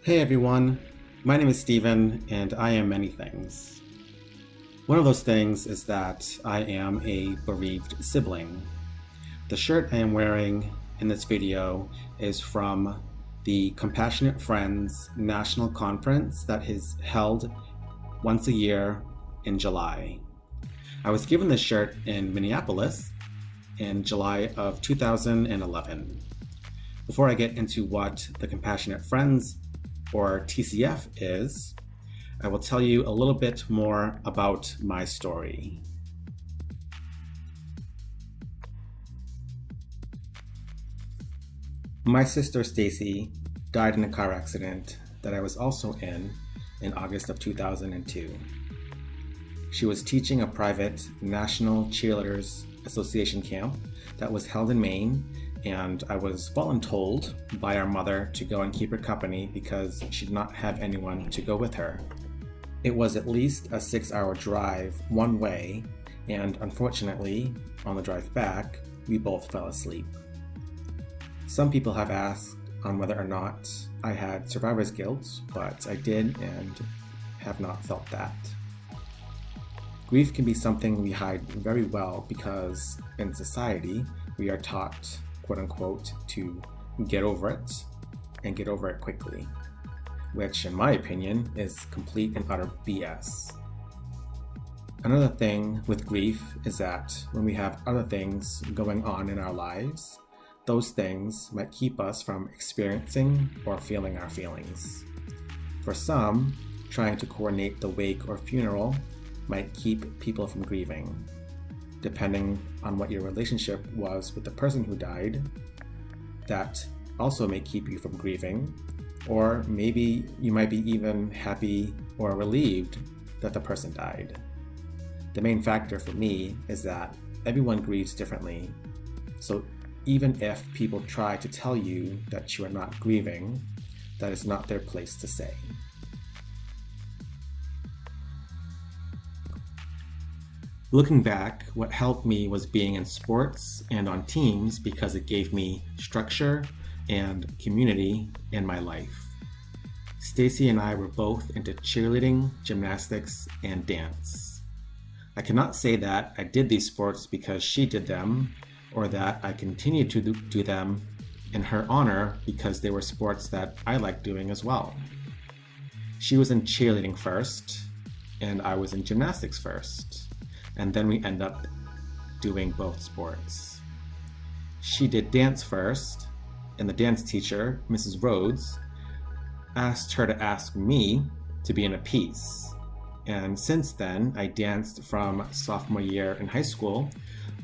Hey everyone, my name is Steven and I am many things. One of those things is that I am a bereaved sibling. The shirt I am wearing in this video is from the Compassionate Friends National Conference that is held once a year in July. I was given this shirt in Minneapolis in July of 2011. Before I get into what the Compassionate Friends or TCF is, I will tell you a little bit more about my story. My sister Stacy died in a car accident that I was also in August of 2002. She was teaching a private National Cheerleaders Association camp that was held in Maine, and I was voluntold by our mother to go and keep her company because she did not have anyone to go with her. It was at least a 6-hour drive one way, and unfortunately, on the drive back, we both fell asleep. Some people have asked on whether or not I had survivor's guilt, but I did and have not felt that. Grief can be something we hide very well because in society, we are taught, quote unquote, to get over it and get over it quickly, which in my opinion is complete and utter BS. Another thing with grief is that when we have other things going on in our lives, those things might keep us from experiencing or feeling our feelings. For some, trying to coordinate the wake or funeral might keep people from grieving. Depending on what your relationship was with the person who died, that also may keep you from grieving, or maybe you might be even happy or relieved that the person died. The main factor for me is that everyone grieves differently, so even if people try to tell you that you are not grieving, that is not their place to say. Looking back, what helped me was being in sports and on teams because it gave me structure and community in my life. Stacy and I were both into cheerleading, gymnastics, and dance. I cannot say that I did these sports because she did them, or that I continued to do them in her honor because they were sports that I liked doing as well. She was in cheerleading first, and I was in gymnastics first. And then we end up doing both sports. She did dance first, and the dance teacher, Mrs. Rhodes, asked her to ask me to be in a piece. And since then, I danced from sophomore year in high school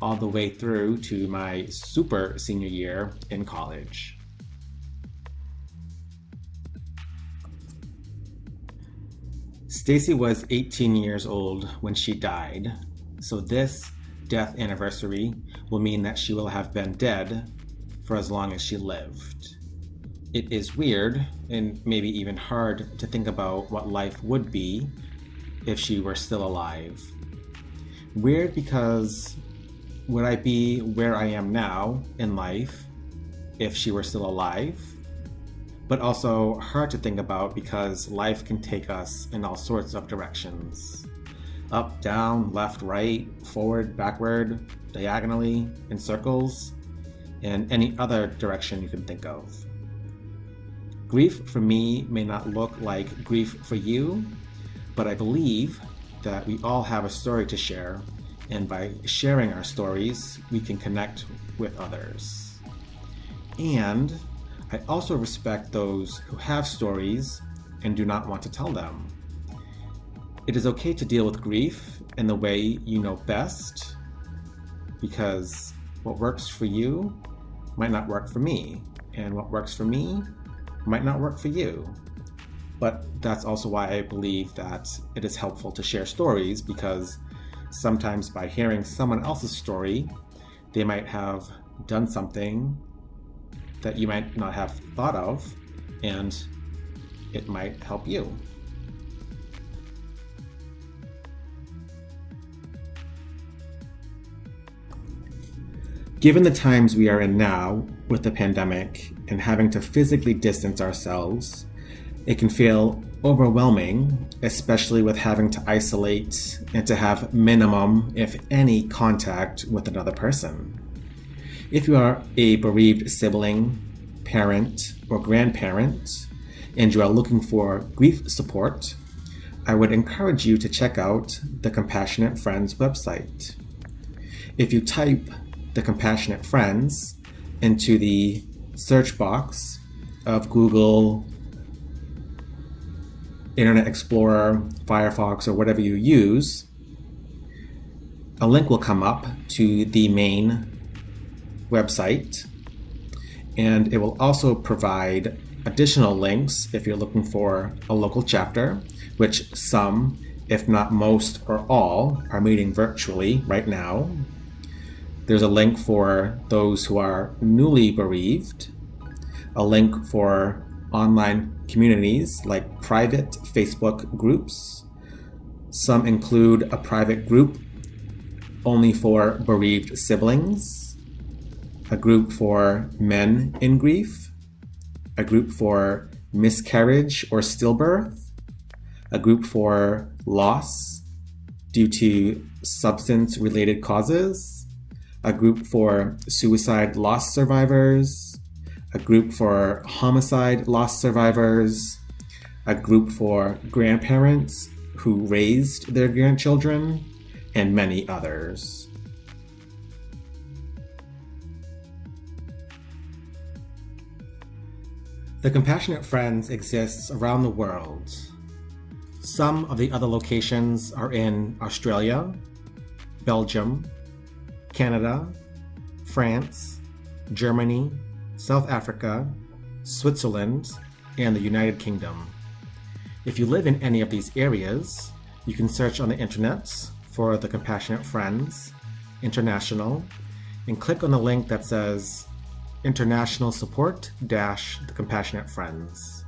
all the way through to my super senior year in college. Stacy was 18 years old when she died. So this death anniversary will mean that she will have been dead for as long as she lived. It is weird and maybe even hard to think about what life would be if she were still alive. Weird because would I be where I am now in life if she were still alive? But also hard to think about because life can take us in all sorts of directions. Up, down, left, right, forward, backward, diagonally, in circles, and any other direction you can think of. Grief for me may not look like grief for you, but I believe that we all have a story to share, and by sharing our stories, we can connect with others. And I also respect those who have stories and do not want to tell them. It is okay to deal with grief in the way you know best, because what works for you might not work for me, and what works for me might not work for you. But that's also why I believe that it is helpful to share stories, because sometimes by hearing someone else's story, they might have done something that you might not have thought of, and it might help you. Given the times we are in now with the pandemic and having to physically distance ourselves, It can feel overwhelming, especially with having to isolate and to have minimum, if any, contact with another person. If you are a bereaved sibling, parent, or grandparent, and you are looking for grief support, I would encourage you to check out the Compassionate Friends website. If you type the Compassionate Friends into the search box of Google, Internet Explorer, Firefox, or whatever you use, a link will come up to the main website, and it will also provide additional links if you're looking for a local chapter, which some, if not most or all, are meeting virtually right now. There's a link for those who are newly bereaved, a link for online communities like private Facebook groups. Some include a private group only for bereaved siblings, a group for men in grief, a group for miscarriage or stillbirth, a group for loss due to substance-related causes, a group for suicide loss survivors, a group for homicide loss survivors, a group for grandparents who raised their grandchildren, and many others. The Compassionate Friends exists around the world. Some of the other locations are in Australia, Belgium, Canada, France, Germany, South Africa, Switzerland, and the United Kingdom. If you live in any of these areas, you can search on the internet for the Compassionate Friends International and click on the link that says International Support - the Compassionate Friends.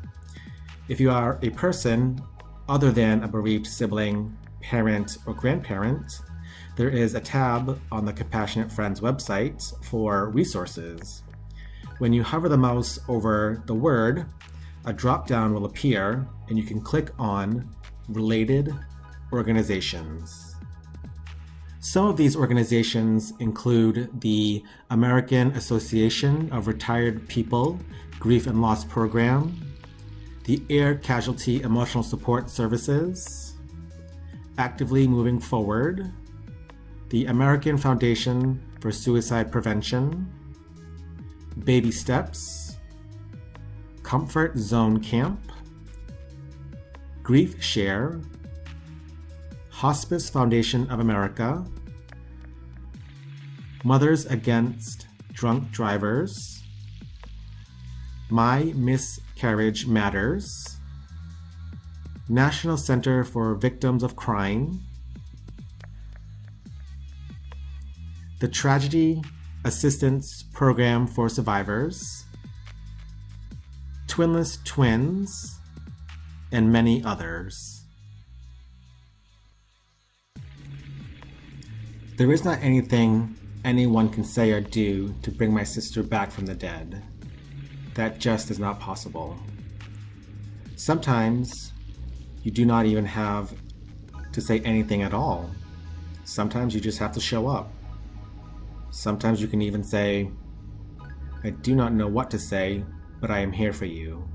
If you are a person other than a bereaved sibling, parent, or grandparent, there is a tab on the Compassionate Friends website for resources. When you hover the mouse over the word, a drop-down will appear and you can click on Related Organizations. Some of these organizations include the American Association of Retired People Grief and Loss Program, the Air Casualty Emotional Support Services, Actively Moving Forward, the American Foundation for Suicide Prevention, Baby Steps, Comfort Zone Camp, Grief Share, Hospice Foundation of America, Mothers Against Drunk Drivers, My Miscarriage Matters, National Center for Victims of Crime, the Tragedy Assistance Program for Survivors, Twinless Twins, and many others. There is not anything anyone can say or do to bring my sister back from the dead. That just is not possible. Sometimes you do not even have to say anything at all. Sometimes you just have to show up. Sometimes you can even say, I do not know what to say, but I am here for you.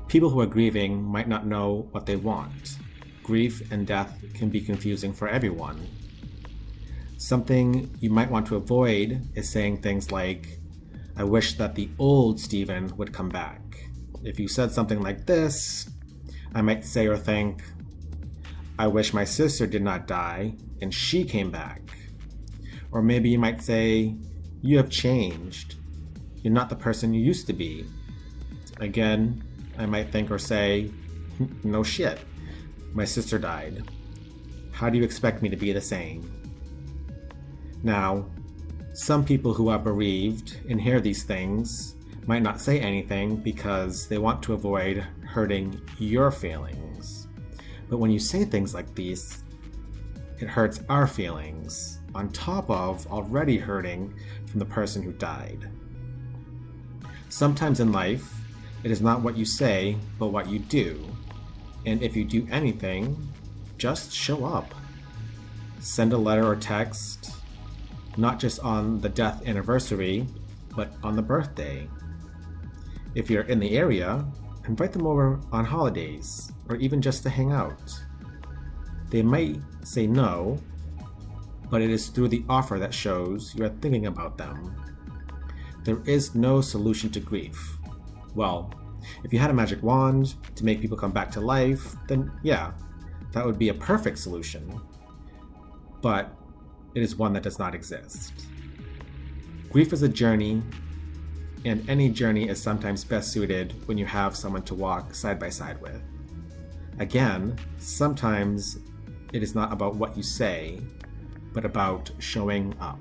People who are grieving might not know what they want. Grief and death can be confusing for everyone. Something you might want to avoid is saying things like, I wish that the old Stephen would come back. If you said something like this, I might say or think, I wish my sister did not die and she came back. Or maybe you might say, you have changed. You're not the person you used to be. Again, I might think or say, no shit. My sister died. How do you expect me to be the same? Now, some people who are bereaved and hear these things might not say anything because they want to avoid hurting your feelings. But when you say things like these, it hurts our feelings, on top of already hurting from the person who died. Sometimes in life, It is not what you say, but what you do. And if you do anything, just show up. Send a letter or text, not just on the death anniversary, but on the birthday. If you're in the area, invite them over on holidays, or even just to hang out. They might say no, but it is through the offer that shows you are thinking about them. There is no solution to grief. Well, if you had a magic wand to make people come back to life, then yeah, that would be a perfect solution. But it is one that does not exist. Grief is a journey, and any journey is sometimes best suited when you have someone to walk side by side with. Again, sometimes it is not about what you say, but about showing up.